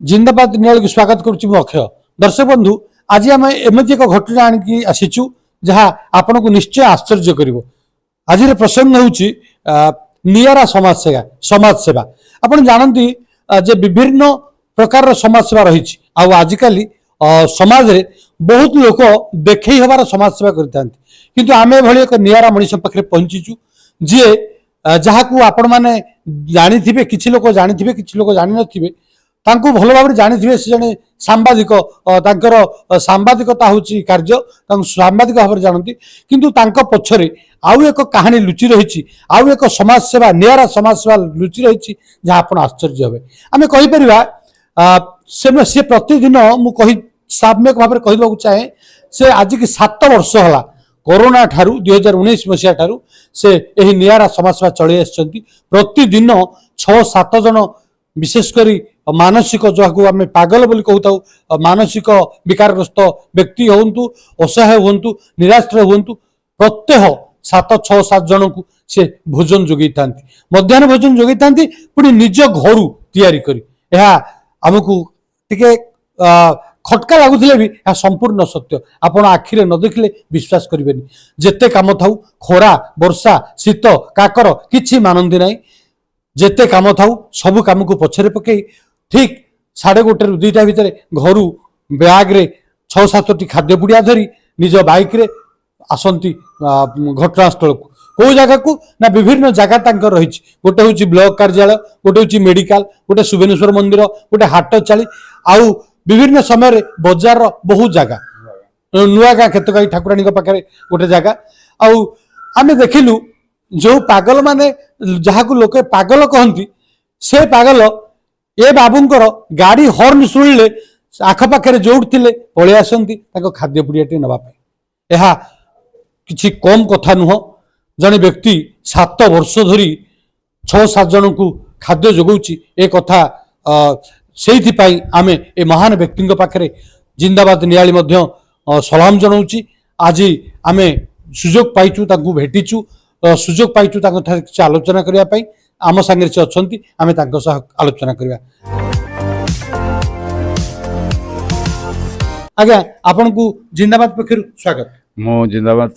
जिंदाबाद नियाल को स्वागत करुच्ची अक्षय। दर्शक बंधु आज आम एमती एक घटना आणिकी आसीचु जहाँ आपण को निश्चय आश्चर्य कर। आज प्रसंग हूँ नियारा समाज सेवा आपण जानती जे विभिन्न प्रकार समाज सेवा रही आजिकल समाज रे बहुत लोक देखे हबार समाज सेवा करते आम एभली एक नियारा मनीष पाखे पहुंचीचु जी जहाँ को आपण मैंने जानी किसी लोक जानी किसी लोक जानी नथिबे तांको भल भाव जानी से जने सांबादिक सांबादिकता हूँ कार्य सांबादिक भाव जानती किंतु तांको पछरे आउ एक कहानी लुचि रही आउ एक समाज सेवा नियारा समाज सेवा लुचि रही जहाँ आप आश्चर्य हे आम कहीपर सी प्रतिदिन मुझे साम्यक भाव कहवाक चाहे से आज की 7 वर्ष है कोरोना ठारू 2019 मसीहा ठारू से यही नियारा समाज सेवा चली आसछंती। प्रतिदिन 6-7 जन विशेषकर मानसिक जो आम पागल बोली कहू मानसिक विकारग्रस्त व्यक्ति हूँ असहाय हूँ निराश्रय हूँ प्रत्येह 7-6-7 जन को से भोजन जोगई था मध्याह्न भोजन जोगई था पुणी निज घर तैयारी करी आमको टिके खटका लगुले भी यह संपूर्ण सत्य आपण आखिरे न देखले विश्वास करेंगे जेते काम थाऊ खरा वर्षा शीत काकर किछि मानंदी नहीं जेते काम थाऊ सबु काम को पछरे पकई ठीक 1:30 ରୁ 2ଟା भितर घर बैग रे 6-7टी खाद्य पुड़िया धरी निज बाइक रे आसंती घटनास्थल को कौ जगह को ना विभिन्न जगह रही गोटे हूँ ब्लॉक कार्यालय गोटे हूँ मेडिकल गोटे शुभेनेश्वर मंदिर गोटे हाट चाली आउ विभिन्न समय बजार बहु जगह नुआ गाँ क्षेत्रकाई ठाकुराणी पाखे गोटे जगह आम देखिलु जो पागल माने जहाँ को लोके पागल कहती से पागल ए बाबूंकर गाड़ी हॉर्न शुणिले आखपाखे जोड़ते पलि आसती खाद्य पुड़ियाटी नापी यह किसी कम कथा नुह जड़े व्यक्ति 7 वर्ष धरी 6-7 जन को खाद्य जोगाऊँच ए कथा से आम ए महान व्यक्ति पाखे जिंदाबाद नियाली सलाम जनाऊँच। आज आम सुजोग पाइचु भेटीचु सुजोग पाइचु किसी आलोचना करने आम सांगे से अच्छा आम आलोचना करवा। आज्ञा आपण को जिंदाबाद पक्षर स्वागत। मो जिंदाबाद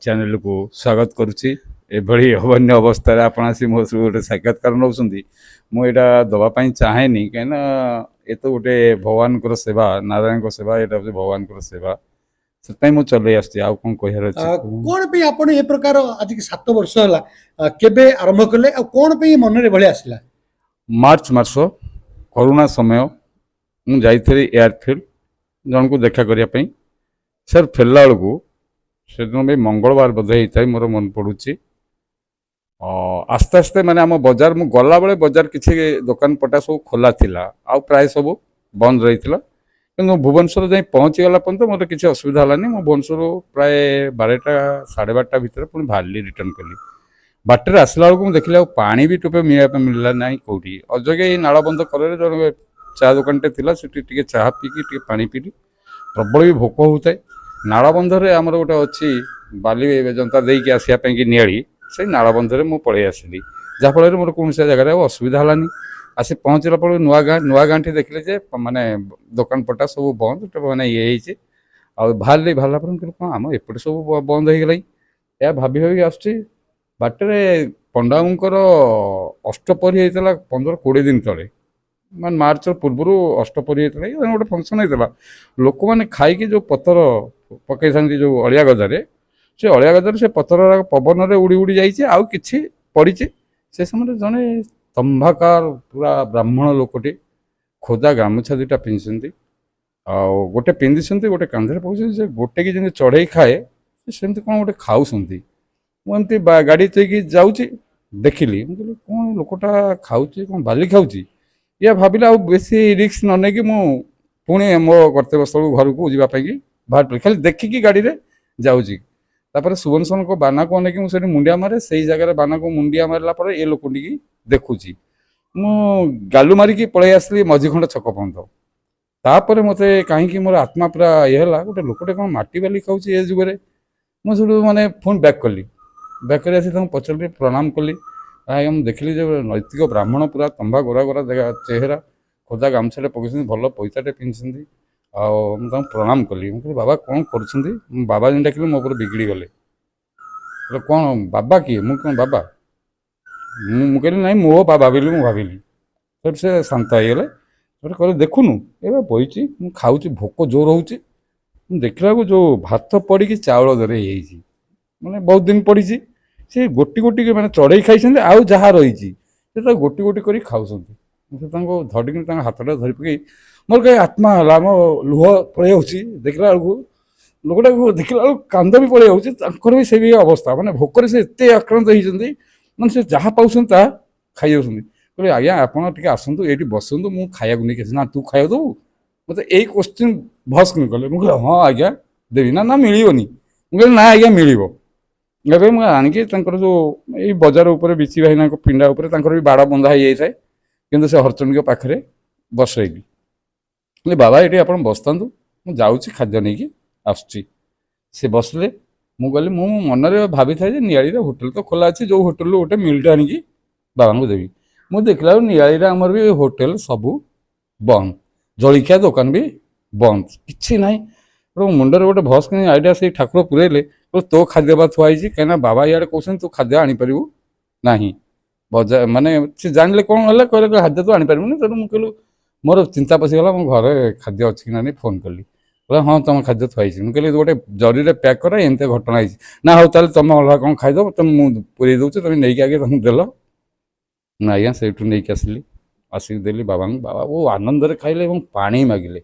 चैनल को स्वागत करुच्ची एभली अवन्य अवस्था आपण आसी मो गोटे साक्षात्कार नौ मुझा दवापाई चाहे कहीं ये तो गोटे भगवान को सेवा नारायण को सेवा यहाँ भगवान को सेवा से मुझे चल आउ कौन कह कौन पे आपण ए प्रकार आज 7 वर्ष है केबे आरंभ कले कौन पे मन रे भले आसला। मार्च मास कोरोना समय मुझे एयरफील्ड जन को देखा करने सर फेरला बेलू से दिन भी मंगलवार बोधे होता है मोर मन पड़ुची आस्ते आस्ते माने आम बजार मु गला बेले बजार किसी दुकान पटा सब खोला थिला आउ प्राय सब बंद रही कि भुवनेश्वर जाए पहुँची गला पर्यंत मोर किसी असुविधा है मो भुवनेश्वर प्राय 12टा 12:30 भितर पुणी बाहरी रिटर्न कली बाटर आसला बेलू देखिए पानी भी टोपे मिलला ना कौटी अजगे नाल बंद कर जन चा दुकान टे चाह पीकी पानी पीली प्रबल भी भोक होता है नाल बंधरे आमर गोटे अच्छी बाली जनता देकी आसापी नियाली से नाल बंधरे मुझे पलि आसली जहाँफल मोर कौन से जगह असुविधा है आसी पहुँचला पड़े नुआ गाँ देखिले जे माने दुकान पटा सब बंद माने ये बाहर बाहर पर कौन आम एपटे सब बंद हो गला या भाभी भाभी आसुची बाटर पंडांकर अष्टपहरी होता 15-20 दिन तले मान मार्च पूर्व अष्टपहरी होता गोटे फंक्शन होता लोक मैंने खाई जो पतर पकई था जो अलिया गदारे से अलिया गदारे से पतर पवन में उड़ी उड़ी जाइए आउ कि पड़ी से समय जड़े तंभाकार पूरा ब्राह्मण लोकटे खोदा गामुछा 2टा पिंधि गोटे पिंधि गोटे कांधे पकड़ गोटे की जमी चढ़ई खाए सेमती कौन गोटे खाऊँगी मुझे गाड़ी थी जाऊँगी देखिली मुझे कौन लोकटा खाऊ कौन बाली खाऊँ या भाविले आ बेसी रिस्क न नहीं कि पुणी मो कर्तव्य स्थल घर को जावाई बाहर पड़ी खाली देखिकी गाड़ी में जाऊँगी तापर सुवनसन को बाना को अनेक मुझे मुंडिया मारे से जगह बाना को मुंडिया मारला पर ये लोक देखुची मु गालू मारिकी पलि आसली मझीखंड छक पर्यंत तापर मत कहीं मोर आत्मा पूरा ये गोटे लोकटे कौन माटी बाली खाऊँ ये जुगे मुझे माने फोन बैक कली बैक कर आसी पचारि प्रणाम कली देखिली जो नैतिक ब्राह्मण पूरा तंबा गोरा गोरा चेहरा ଖୋଦା ଗାମୁଛାଟେ ପକେଇଛନ୍ତି, ଭଲ ପଇସାଟେ ପିନ୍ଧିଛନ୍ତି। ଆଉ ମୁଁ ତାଙ୍କୁ ପ୍ରଣାମ କଲି। ମୁଁ କହିଲି ବାବା କ'ଣ କରୁଛନ୍ତି? ମୁଁ ବାବା ଯେମିତି ଡାକିଲି ମୋ ଉପରେ ବିଗିଡ଼ି ଗଲେ। କହିଲେ କ'ଣ ବାବା କିଏ? ମୁଁ କ'ଣ ବାବା? ମୁଁ କହିଲି ନାଇଁ ମୋ ବାବା ବୋଲି ମୁଁ ଭାବିଲି। ସେଠି ସେ ଶାନ୍ତ ହେଇଗଲେ। ସେଠି କହିଲେ ଦେଖୁନୁ ଏବେ ବଇଛି, ମୁଁ ଖାଉଛି, ଭୋକ ଜୋର ହେଉଛି। ମୁଁ ଦେଖିଲା ବେଳକୁ ଯେଉଁ ଭାତ ପଡ଼ିକି ଚାଉଳ ଦରେ ହେଇଯାଇଛି, ମାନେ ବହୁତ ଦିନ ପଡ଼ିଛି, ସେ ଗୋଟି ଗୋଟି ମାନେ ଚଢ଼େଇ ଖାଇଛନ୍ତି, ଆଉ ଯାହା ରହିଛି ସେ ତାକୁ ଗୋଟି ଗୋଟି କରି ଖାଉଛନ୍ତି। ମୁଁ ସେ ତାଙ୍କୁ ଧରିକିନି ତାଙ୍କ ହାତଟା ଧରି ପକେଇ ମୋର କାହିଁ ଆତ୍ମା ହେଲା, ମୋ ଲୁହ ପଳେଇ ଯାଉଛି। ଦେଖିଲା ବେଳକୁ ଲୋକଟାକୁ ଦେଖିଲା ବେଳକୁ କାନ୍ଦ ବି ପଳେଇ ଯାଉଛି। ତାଙ୍କର ବି ସେଇ ଅବସ୍ଥା, ମାନେ ଭୋକରେ ସେ ଏତେ ଆକ୍ରାନ୍ତ ହେଇଛନ୍ତି, ମାନେ ସେ ଯାହା ପାଉଛନ୍ତି ତାହା ଖାଇଯାଉଛନ୍ତି। କହିଲେ ଆଜ୍ଞା ଆପଣ ଟିକେ ଆସନ୍ତୁ, ଏଇଠି ବସନ୍ତୁ, ମୁଁ ଖାଇବାକୁ ନେଇକି ଆସିବି। ନା ତୁ ଖାଇବାକୁ ଦେବୁ? ମୋତେ ଏଇ କୋଶ୍ଚିନ୍ ଭସ୍ କଲେ। ମୁଁ କହିଲି ହଁ ଆଜ୍ଞା ଦେବି। ନା ମିଳିବନି। ମୁଁ କହିଲି ନା ଆଜ୍ଞା ମିଳିବ। ଏବେ ମୁଁ ଆଣିକି ତାଙ୍କର ଯେଉଁ ଏଇ ବଜାର ଉପରେ ବିଚି ଭାଇନାଙ୍କ ପିଣ୍ଡା ଉପରେ ତାଙ୍କର ବି ବାଡ଼ ବନ୍ଧା ହେଇଯାଇଥାଏ, କିନ୍ତୁ ସେ ହରଚଣ୍ଡୀଙ୍କ ପାଖରେ ବସେଇଲି। କହିଲି ବାବା ଏଠି ଆପଣ ବସିଥାନ୍ତୁ, ମୁଁ ଯାଉଛି ଖାଦ୍ୟ ନେଇକି ଆସୁଛି। ସେ ବସିଲେ। ମୁଁ କହିଲି ମୁଁ ମନରେ ଭାବିଥାଏ ଯେ ନିଆଳିରେ ହୋଟେଲ ତ ଖୋଲା ଅଛି, ଯେଉଁ ହୋଟେଲରୁ ଗୋଟେ ମିଲ୍ଟା ଆଣିକି ବାବାଙ୍କୁ ଦେବି। ମୁଁ ଦେଖିଲା ବେଳକୁ ନିଆଳିରେ ଆମର ବି ହୋଟେଲ ସବୁ ବନ୍ଦ, ଜଳଖିଆ ଦୋକାନ ବି ବନ୍ଦ, କିଛି ନାହିଁ। ମୁଣ୍ଡରେ ଗୋଟେ ଭସ୍ କିଣି ଆଇଡ଼ିଆ ସେଇ ଠାକୁର ପୁରେଇଲେ। ତୋ ଖାଦ୍ୟ ବା ଥୁଆ ହେଇଛି, କାହିଁକିନା ବାବା ଇଆଡ଼େ କହୁଛନ୍ତି ତୁ ଖାଦ୍ୟ ଆଣିପାରିବୁ ନାହିଁ। ବଜାର ମାନେ ସେ ଜାଣିଲେ କ'ଣ ହେଲା, କହିଲେ ଖାଦ୍ୟ ତୁ ଆଣିପାରିବୁନି। ତେଣୁ ମୁଁ କହିଲି ମୋର ଚିନ୍ତା ପଶିଗଲା, ମୁଁ ଘରେ ଖାଦ୍ୟ ଅଛି କି ନାହିଁ ଫୋନ୍ କଲି। କହିଲେ ହଁ ତମ ଖାଦ୍ୟ ଥୁଆ ହେଇଛି। ମୁଁ କହିଲି ଗୋଟେ ଜରିରେ ପ୍ୟାକ୍ କର, ଏମିତି ଘଟଣା ହେଇଛି। ନା ହଉ ତାହେଲେ ତମେ ଅଲଗା କ'ଣ ଖାଇଦେବ, ତମେ ମୁଁ ପୁରେଇ ଦେଉଛି, ତମେ ନେଇକି ଆଗେ ତମକୁ ଦେଲ। ନା ଆଜ୍ଞା ସେଇଠୁ ନେଇକି ଆସିଲି, ଆସିକି ଦେଲି ବାବାଙ୍କୁ। ବାବା ବହୁ ଆନନ୍ଦରେ ଖାଇଲେ ଏବଂ ପାଣି ମାଗିଲେ।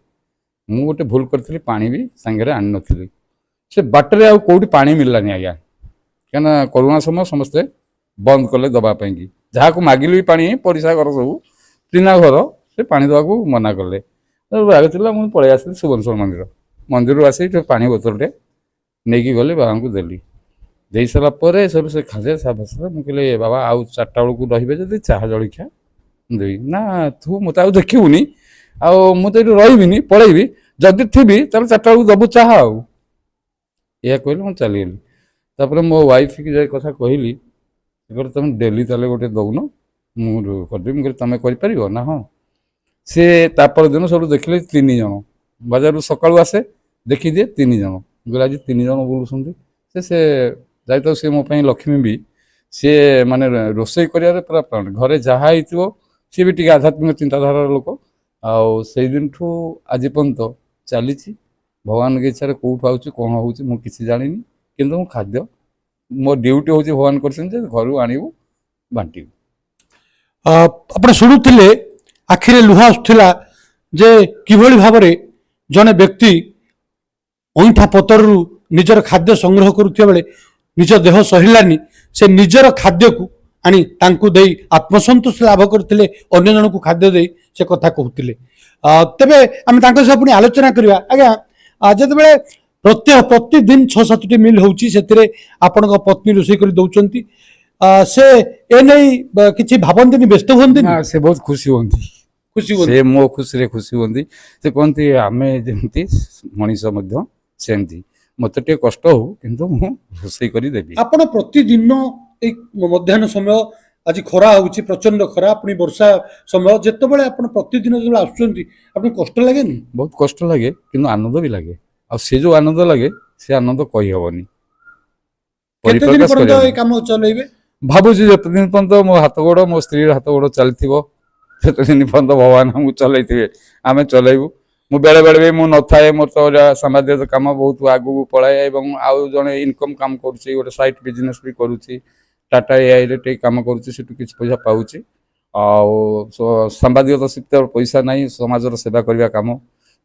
ମୁଁ ଗୋଟେ ଭୁଲ କରିଥିଲି, ପାଣି ବି ସାଙ୍ଗରେ ଆଣିନଥିଲି। ସେ ବାଟରେ ଆଉ କେଉଁଠି ପାଣି ମିଳିଲାନି ଆଜ୍ଞା, କାହିଁକିନା କରୋନା ସମୟ ସମସ୍ତେ ବନ୍ଦ କଲେ ଦେବା ପାଇଁକି। ଯାହାକୁ ମାଗିଲେ ବି ପାଣି, ପଡ଼ିଶା ଘର ସବୁ ଚିହ୍ନା ଘର, ସେ ପାଣି ଦେବାକୁ ମନା କଲେ। ଥିଲା ମୁଁ ପଳେଇ ଆସିଲି ସୁବର୍ଣ୍ଣେଶ୍ୱର ମନ୍ଦିରରୁ ଆସି ପାଣି ବୋତଲଟେ ନେଇକି ଗଲି, ବାବାଙ୍କୁ ଦେଲି। ଦେଇ ସାରିଲା ପରେ ସେଠୁ ସେ ଖାଦ୍ୟ ବସିଲା। ମୁଁ କହିଲି ବାବା ଆଉ 4ଟା ବେଳକୁ ରହିବେ ଯଦି ଚାହା ଜଳଖିଆ ଦେବି। ନା ତୁ ମୋତେ ଆଉ ଦେଖିବୁନି, ଆଉ ମୁଁ ତ ଏଇଠି ରହିବିନି, ପଳେଇବି। ଯଦି ଥିବି ତାହେଲେ 4ଟା ବେଳକୁ ଦେବୁ ଚାହା ଆଉ। ଏହା କହିଲି ମୁଁ ଚାଲିଗଲି। ତାପରେ ମୋ ୱାଇଫ୍କି ଯାଇ କଥା କହିଲି, ସେ କହିଲେ ତୁମେ ଡେଲି ତାହେଲେ ଗୋଟେ ଦେଉନ, ମୁଁ କରିଦେବି। ମୁଁ କହିଲି ତୁମେ କରିପାରିବ? ନା ହଁ। ସେ ତାପର ଦିନ ସବୁ ଦେଖିଲେ 3 ଜଣ, ବଜାରରୁ ସକାଳୁ ଆସେ ଦେଖିଦିଏ 3 ଜଣ। ମୁଁ କହିଲି ଆଜି 3 ଜଣ ବୁଲୁଛନ୍ତି। ସେ ଯାଇଥାଉ, ସେ ମୋ ପାଇଁ ଲକ୍ଷ୍ମୀ ବି। ସିଏ ମାନେ ରୋଷେଇ କରିବାରେ ପୁରା ପ୍ରାଣ, ଘରେ ଯାହା ହେଇଥିବ। ସିଏ ବି ଟିକେ ଆଧ୍ୟାତ୍ମିକ ଚିନ୍ତାଧାରାର ଲୋକ। ଆଉ ସେଇଦିନଠୁ ଆଜି ପର୍ଯ୍ୟନ୍ତ ଚାଲିଛି। ଭଗବାନଙ୍କ ଇଚ୍ଛାରେ କେଉଁଠୁ ଆଉଛି କ'ଣ ହେଉଛି ମୁଁ କିଛି ଜାଣିନି, କିନ୍ତୁ ମୁଁ ଖାଦ୍ୟ ମୋ ଡ୍ୟୁଟି ହେଉଛି, ଭଗବାନ କରିଛନ୍ତି ଯେ ଘରୁ ଆଣିବୁ ବାଣ୍ଟିବୁ। ଆପଣ ଶୁଣୁଥିଲେ, ଆଖିରେ ଲୁହ ଆସୁଥିଲା ଯେ କିଭଳି ଭାବରେ ଜଣେ ବ୍ୟକ୍ତି ଅଇଁଠା ପତରରୁ ନିଜର ଖାଦ୍ୟ ସଂଗ୍ରହ କରୁଥିବା ବେଳେ ନିଜ ଦେହ ସହିଲାନି, ସେ ନିଜର ଖାଦ୍ୟକୁ ଆଣି ତାଙ୍କୁ ଦେଇ ଆତ୍ମସନ୍ତୋଷ ଲାଭ କରିଥିଲେ, ଅନ୍ୟ ଜଣଙ୍କୁ ଖାଦ୍ୟ ଦେଇ ସେ କଥା କହୁଥିଲେ। ତେବେ ଆମେ ତାଙ୍କ ସହ ପୁଣି ଆଲୋଚନା କରିବା। ଆଜ୍ଞା ଯେତେବେଳେ ପ୍ରତିଦିନ 6-7ଟି ମିଲ୍ ହେଉଛି, ସେଥିରେ ଆପଣଙ୍କ ପତ୍ନୀ ରୋଷେଇ କରି ଦେଉଛନ୍ତି, ସେ ଏ ନେଇ କିଛି ଭାବନ୍ତିନି, ବ୍ୟସ୍ତ ହୁଅନ୍ତିନି? ସେ ବହୁତ ଖୁସି ହୁଅନ୍ତି, ସେ ମୋ ଖୁସିରେ ଖୁସି ହୁଅନ୍ତି। ସେ କୁହନ୍ତି ଆମେ ଯେମିତି ମଣିଷ ମଧ୍ୟ ସେମିତି, ମୋତେ ଟିକେ କଷ୍ଟ ହଉ କିନ୍ତୁ ମୁଁ ରୋଷେଇ କରି ଦେବି। ଆପଣ ପ୍ରତିଦିନ ଏଇ ମଧ୍ୟାହ୍ନ ସମୟ, ଆଜି ଖରା ହଉଛି, ପ୍ରଚଣ୍ଡ ଖରା, ପୁଣି ବର୍ଷା ସମୟ, ଯେତେବେଳେ ଆପଣ ପ୍ରତିଦିନ ଯେତେବେଳେ ଆସୁଛନ୍ତି, ଆପଣଙ୍କୁ କଷ୍ଟ ଲାଗେନି? ବହୁତ କଷ୍ଟ ଲାଗେ, କିନ୍ତୁ ଆନନ୍ଦ ବି ଲାଗେ। ଆଉ ସେ ଯେଉଁ ଆନନ୍ଦ ଲାଗେ, ସେ ଆନନ୍ଦ କହିହେବନି, କେତେ ଦିନ ପର୍ଯ୍ୟନ୍ତ ଏଇ କାମ ଚଲେଇବେ? ଭାବୁଛି ଯେତେଦିନ ପର୍ଯ୍ୟନ୍ତ ମୋ ହାତ ଗୋଡ଼, ମୋ ସ୍ତ୍ରୀର ହାତ ଗୋଡ଼ ଚାଲିଥିବ, ସେତେଦିନ ପର୍ଯ୍ୟନ୍ତ ଭଗବାନ ଆମକୁ ଚଲେଇଥିବେ, ଆମେ ଚଲେଇବୁ। ମୁଁ ବେଳେବେଳେ ବି ମୁଁ ନଥାଏ, ମୋର ତ ସାମ୍ବାଦିକ କାମ ବହୁତ ଆଗକୁ ପଳାଏ, ଏବଂ ଆଉ ଜଣେ ଇନକମ୍ କାମ କରୁଛି, ଗୋଟେ ସାଇଟ୍ ବିଜନେସ୍ ବି କରୁଛି, ଟାଟା ଏଆଇରେ ଟିକେ କାମ କରୁଛି, ସେଠୁ କିଛି ପଇସା ପାଉଛି। ଆଉ ସାମ୍ବାଦିକ ତ ସେତେ ପଇସା ନାହିଁ, ସମାଜର ସେବା କରିବା କାମ।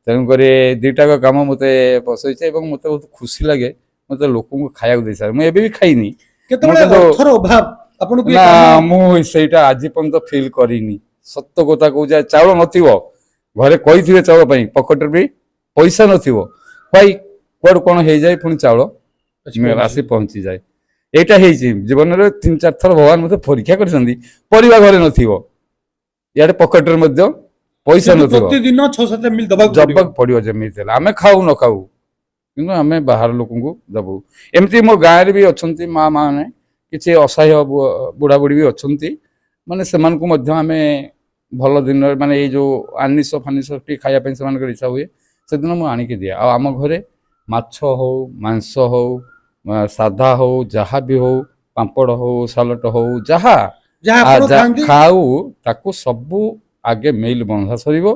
ତେଣୁକରି ଦୁଇଟାକ କାମ ମୋତେ ବସେଇছে, ଏବଂ ମୋତେ ବହୁତ ଖୁସି ଲାଗେ। ମୋତେ ଲୋକଙ୍କୁ ଖାଇବାକୁ ଦେଇସାରେ, ମୁଁ ଏବେ ବି ଖାଇନି। କେତେବେଳେ ଅର୍ଥର ଅଭାବ ଆପଣଙ୍କୁ ନା ମୁଁ ସେଇଟା ଆଜି ପର୍ଯ୍ୟନ୍ତ ଫିଲ୍ କରିନି। ସତ କଥା କହୁଛି, ଚାଉଳ ନଥିବ, ଘରେ କହିଥିବେ ଚାଉଳ ପାଇଁ, ପକେଟରେ ବି ପଇସା ନଥିବ, କୁଆଡୁ କ'ଣ ହେଇଯାଏ, ପୁଣି ଚାଉଳ ଆସି ପହଞ୍ଚିଯାଏ। ଏଇଟା ହେଇଛି ଜୀବନରେ 3-4 ଥର ଭଗବାନ ମୋତେ ପରୀକ୍ଷା କରିଛନ୍ତି। ପରିବା ଘରେ ନଥିବ, ଇଆଡେ ପକେଟରେ ମଧ୍ୟ ପଇସା ନଥିବ, ପ୍ରତିଦିନ 6-7 ମିଲ୍ ଦବାକୁ ପଡିବ। ଯେମିତି ହେଲେ ଆମେ ଖାଉ ନ ଖାଉ, କିନ୍ତୁ ଆମେ ବାହାର ଲୋକଙ୍କୁ ଦେବୁ। ଏମିତି ମୋ ଗାଁରେ ବି ଅଛନ୍ତି ମା ମାନେ, କିଛି ଅସହାୟ ବୁଢ଼ାବୁଢ଼ୀ ବି ଅଛନ୍ତି, ମାନେ ସେମାନଙ୍କୁ ମଧ୍ୟ ଆମେ ଭଲ ଦିନ ମାନେ ଏଇ ଯୋଉ ଆନିଷ ଫାନିଷ ଟିକେ ଖାଇବା ପାଇଁ ସେମାନଙ୍କର ଇଚ୍ଛା ହୁଏ ସେଦିନ ମୁଁ ଆଣିକି ଦିଏ। ଆଉ ଆମ ଘରେ ମାଛ ହଉ ମାଂସ ହଉ ସାଧା ହଉ ଯାହା ବି ହଉ ପାମ୍ପଡ଼ ହଉ ସାଲଟ ହଉ ଯାହା ଯାହା ଆପଣ ଖାଆନ୍ତି ଖାଉ ତାକୁ ସବୁ ଆଗେ ମିଲ୍ ବନ୍ଧା ସରିବ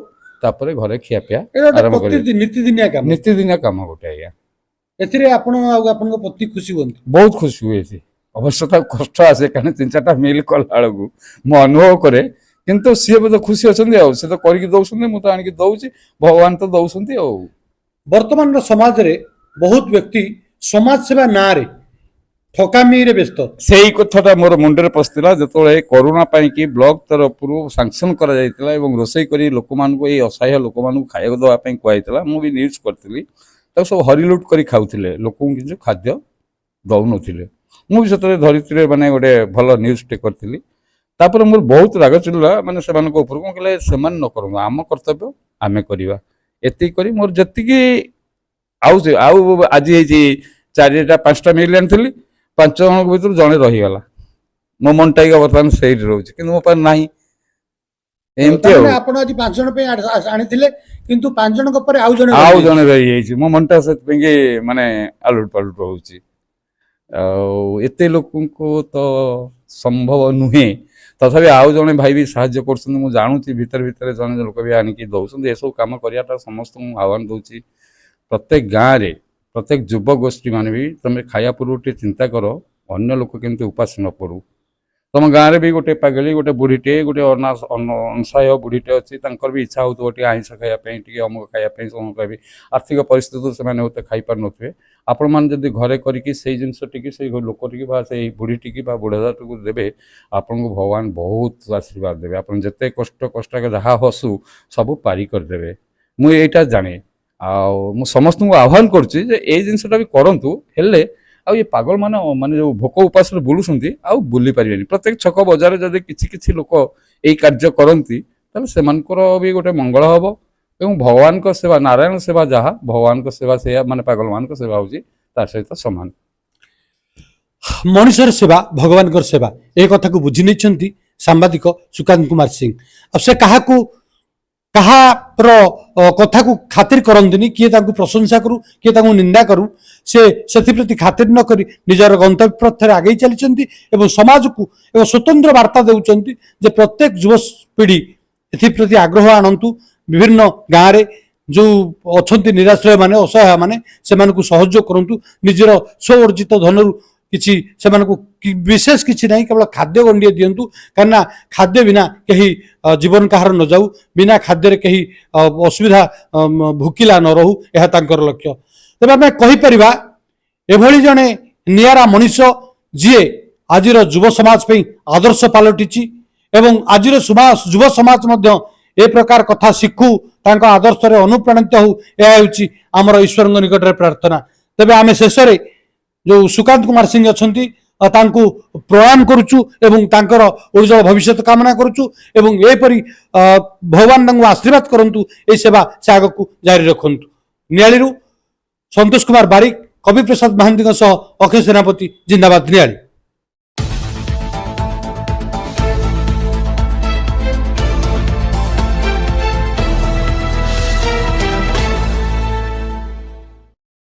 ତାପରେ ଘରେ ଖିଆପିଆ ଏଇଟା ଗୋଟେ ଆରମ୍ଭ କରିବେ। ନୀତିଦିନିଆ କାମ। ନୀତିଦିନିଆ କାମ ଗୋଟେ ଆଜ୍ଞା। ଏଥିରେ ଆପଣ ଆଉ ଆପଣଙ୍କ ପତି ଖୁସି ହୁଅନ୍ତି? ବହୁତ ଖୁସି ହୁଏ ସେ। ଅବଶ୍ୟ ତାକୁ କଷ୍ଟ ଆସେ କାରଣ 3-4ଟା ମିଲ୍ କଲା ବେଳକୁ ମୁଁ ଅନୁଭବ କରେ, କିନ୍ତୁ ସିଏ ବୋଧେ ଖୁସି ଅଛନ୍ତି ଆଉ। ସେ ତ କରିକି ଦଉଛନ୍ତି, ମୁଁ ତ ଆଣିକି ଦଉଛି, ଭଗବାନ ତ ଦଉଛନ୍ତି ଆଉ। ବର୍ତ୍ତମାନର ସମାଜରେ ବହୁତ ବ୍ୟକ୍ତି ସମାଜ ସେବା ନାଁରେ ଠକାମିରେ ବ୍ୟସ୍ତ। ସେଇ କଥାଟା ମୋର ମୁଣ୍ଡରେ ପଶିଥିଲା ଯେତେବେଳେ କରୋନା ପାଇଁକି ବ୍ଲକ ତରଫରୁ ସାଙ୍କସନ କରାଯାଇଥିଲା ଏବଂ ରୋଷେଇ କରି ଲୋକମାନଙ୍କୁ ଏଇ ଅସହାୟ ଲୋକମାନଙ୍କୁ ଖାଇବାକୁ ଦେବା ପାଇଁ କୁହାଯାଇଥିଲା। ମୁଁ ବି ନ୍ୟୁଜ୍ କରିଥିଲି। ତାକୁ ସବୁ ହରିଲୁଟ୍ କରି ଖାଉଥିଲେ, ଲୋକଙ୍କୁ କିଛି ଖାଦ୍ୟ ଦଉନଥିଲେ। ମୁଁ ବି ସେତେବେଳେ ଧରିତ୍ରୀରେ ମାନେ ଗୋଟେ ଭଲ ନ୍ୟୁଜ୍ଟେ କରିଥିଲି। ତାପରେ ମୋର ବହୁତ ରାଗ ଚିଡ଼ିଲା ମାନେ ସେମାନଙ୍କ ଉପରକୁ। ମୁଁ କହିଲେ ସେମାନେ ନ କରନ୍ତୁ, ଆମ କର୍ତ୍ତବ୍ୟ ଆମେ କରିବା। ଏତିକି କରି ମୋର ଯେତିକି ଆଉ ଆଜି ହେଇଛି 4-5ଟା ମିଲ୍ ଆଣିଥିଲି, 5 ଜଣଙ୍କ ଭିତରୁ ଜଣେ ରହିଗଲା। ମୋ ମନଟା ବର୍ତ୍ତମାନ ସେଇଠି ରହୁଛି, କିନ୍ତୁ ମୋ ପାଖରେ ନାହିଁ। ଏମିତି ଆଉ ଆପଣ ଆଜି 5 ଜଣ ପାଇଁ ଆଣିଥିଲେ, କିନ୍ତୁ 5 ଜଣଙ୍କ ପରେ ଆଉ ଜଣେ ରହିଯାଇଛି। ମୋ ମନଟା ସେଥିପାଇଁ ମାନେ ଆଲୁଟ ପାଲୁଟ ହଉଛି। ଆଉ ଏତେ ଲୋକଙ୍କୁ ତ ସମ୍ଭବ ନୁହେଁ, ତଥାପି ଆଉ ଜଣେ ଭାଇ ବି ସାହାଯ୍ୟ କରୁଛନ୍ତି। ମୁଁ ଜାଣୁଛି ଭିତରେ ଭିତରେ ଜଣେ ଲୋକ ବି ଆଣିକି ଦଉଛନ୍ତି। ଏସବୁ କାମ କରିବାଟା ସମସ୍ତଙ୍କୁ ମୁଁ ଆହ୍ୱାନ ଦଉଛି। ପ୍ରତ୍ୟେକ ଗାଁରେ ପ୍ରତ୍ୟେକ ଯୁବ ଗୋଷ୍ଠୀ ମାନେ ବି ତମେ ଖାଇବା ପୂର୍ବରୁ ଟିକେ ଚିନ୍ତା କର ଅନ୍ୟ ଲୋକ କେମିତି ଉପାସ ନ ପଡୁ। ତମ ଗାଁରେ ବି ଗୋଟେ ପାଗଳି ଗୋଟେ ବୁଢ଼ୀଟେ ଗୋଟେ ଅସହାୟ ବୁଢ଼ୀଟେ ଅଛି, ତାଙ୍କର ବି ଇଚ୍ଛା ହଉଥିବ ଟିକେ ଆଇଁଷ ଖାଇବା ପାଇଁ, ଟିକେ ଅମୁକ ଖାଇବା ପାଇଁ, ସମୁକ ଖାଇବା ଆର୍ଥିକ ପରିସ୍ଥିତିରୁ ସେମାନେ ହୁଏତ ଖାଇପାରୁନଥିବେ। ଆପଣମାନେ ଯଦି ଘରେ କରିକି ସେଇ ଜିନିଷ ଟିକେ ସେଇ ଲୋକଟିକି ବା ସେଇ ବୁଢ଼ୀଟିକି ବା ବୁଢ଼ାଟିକୁ ଦେବେ, ଆପଣଙ୍କୁ ଭଗବାନ ବହୁତ ଆଶୀର୍ବାଦ ଦେବେ। ଆପଣ ଯେତେ କଷ୍ଟ ଯାହା ହସୁ ସବୁ ପାରି କରିଦେବେ। ମୁଁ ଏଇଟା ଜାଣେ। ଆଉ ମୁଁ ସମସ୍ତଙ୍କୁ ଆହ୍ୱାନ କରୁଛି ଯେ ଏଇ ଜିନିଷଟା ବି କରନ୍ତୁ। ହେଲେ ଆଉ ଏ ପାଗଳ ମାନେ ଯୋଉ ଭୋକ ଉପାସରେ ବୁଲୁଛନ୍ତି ଆଉ ବୁଲି ପାରିବେନି। ପ୍ରତ୍ୟେକ ଛକ ବଜାରରେ ଯଦି କିଛି କିଛି ଲୋକ ଏଇ କାର୍ଯ୍ୟ କରନ୍ତି ତାହେଲେ ସେମାନଙ୍କର ବି ଗୋଟେ ମଙ୍ଗଳ ହବ। ଏବଂ ଭଗବାନଙ୍କ ସେବା, ନାରାୟଣ ସେବା ଯାହା, ଭଗବାନଙ୍କ ସେବା ସେଇଆ, ମାନେ ପାଗଳମାନଙ୍କ ସେବା ହେଉଛି ତା ସହିତ ସମାନ। ମଣିଷର ସେବା ଭଗବାନଙ୍କର ସେବା, ଏ କଥାକୁ ବୁଝି ନେଇଛନ୍ତି ସାମ୍ବାଦିକ ସୁକାନ୍ତ କୁମାର ସିଂ। ଆଉ ସେ କାହାର କଥାକୁ ଖାତିର କରନ୍ତିନି, କିଏ ତାଙ୍କୁ ପ୍ରଶଂସା କରୁ କିଏ ତାଙ୍କୁ ନିନ୍ଦା କରୁ, ସେ ସେଥିପ୍ରତି ଖାତିର ନ କରି ନିଜର ଗନ୍ତବ୍ୟ ପଥରେ ଆଗେଇ ଚାଲିଛନ୍ତି ଏବଂ ସମାଜକୁ ଏକ ସ୍ୱତନ୍ତ୍ର ବାର୍ତ୍ତା ଦେଉଛନ୍ତି ଯେ ପ୍ରତ୍ୟେକ ଯୁବପିଢ଼ି ଏଥିପ୍ରତି ଆଗ୍ରହ ଆଣନ୍ତୁ। ବିଭିନ୍ନ ଗାଁରେ ଯୋଉ ଅଛନ୍ତି ନିରାଶ୍ରୟ ମାନେ, ଅସହାୟ ମାନେ, ସେମାନଙ୍କୁ ସହଯୋଗ କରନ୍ତୁ। ନିଜର ସ୍ୱ ଅର୍ଜିତ ଧନରୁ କିଛି ସେମାନଙ୍କୁ ବିଶେଷ କିଛି ନାହିଁ, କେବଳ ଖାଦ୍ୟ ଗଣ୍ଡିଏ ଦିଅନ୍ତୁ। କାହିଁକିନା ଖାଦ୍ୟ ବିନା କେହି ଜୀବନ କାହାର ନ ଯାଉ, ବିନା ଖାଦ୍ୟରେ କେହି ଅସୁବିଧା ଭୋକିଲା ନ ରହୁ, ଏହା ତାଙ୍କର ଲକ୍ଷ୍ୟ। ତେବେ ଆମେ କହିପାରିବା ଏଭଳି ଜଣେ ନିଆରା ମଣିଷ ଯିଏ ଆଜିର ଯୁବ ସମାଜ ପାଇଁ ଆଦର୍ଶ ପାଲଟିଛି ଏବଂ ଆଜିର ଯୁବ ସମାଜ ମଧ୍ୟ ଏ ପ୍ରକାର କଥା ଶିଖୁ, ତାଙ୍କ ଆଦର୍ଶରେ ଅନୁପ୍ରାଣିତ ହଉ, ଏହା ହେଉଛି ଆମର ଈଶ୍ୱରଙ୍କ ନିକଟରେ ପ୍ରାର୍ଥନା। ତେବେ ଆମେ ଶେଷରେ ଯୋଉ ସୁକାନ୍ତ କୁମାର ସିଂ ଅଛନ୍ତି ତାଙ୍କୁ ପ୍ରଣାମ କରୁଛୁ ଏବଂ ତାଙ୍କର ଉଜ୍ଜଳ ଭବିଷ୍ୟତ କାମନା କରୁଛୁ ଏବଂ ଏପରି ଭଗବାନ ତାଙ୍କୁ ଆଶୀର୍ବାଦ କରନ୍ତୁ, ଏହି ସେବା ସେ ଆଗକୁ ଜାରି ରଖନ୍ତୁ। ନିଆଳିରୁ ସନ୍ତୋଷ କୁମାର ବାରିକ, କବି ପ୍ରସାଦ ମହାନ୍ତିଙ୍କ ସହ ଅକ୍ଷୟ ସେନାପତି, ଜିନ୍ଦାବାଦ ନିଆଳି।